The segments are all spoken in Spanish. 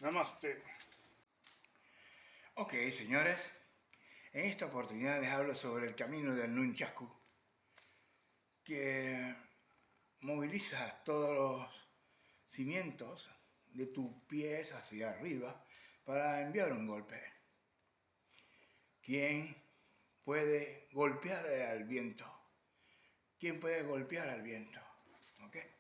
Namaste. Ok, señores, en esta oportunidad les hablo sobre el camino del Nunchaku, que moviliza todos los cimientos de tus pies hacia arriba para enviar un golpe. ¿Quién puede golpear al viento? ¿Quién puede golpear al viento? ¿Okay?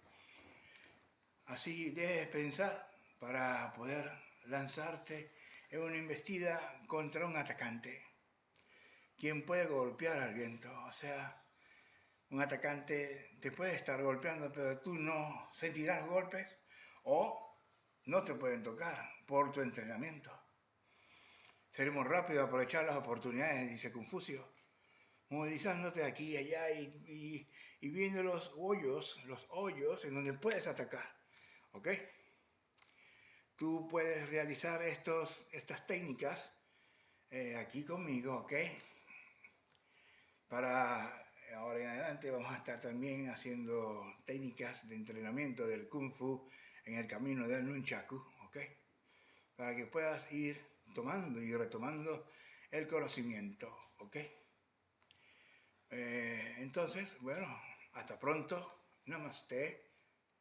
Así debes pensar para poder lanzarte en una embestida contra un atacante. ¿Quién puede golpear al viento? O sea, un atacante te puede estar golpeando, pero tú no sentirás golpes o no te pueden tocar por tu entrenamiento. Seremos rápidos a aprovechar las oportunidades, dice Confucio, movilizándote aquí y allá y viendo los hoyos en donde puedes atacar. ¿Ok? Tú puedes realizar estas técnicas aquí conmigo, ¿ok? Para ahora en adelante vamos a estar también haciendo técnicas de entrenamiento del Kung Fu en el camino del Nunchaku, ¿ok? Para que puedas ir tomando y retomando el conocimiento, ¿ok? Entonces, bueno, hasta pronto. Namaste.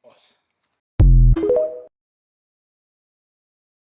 Os.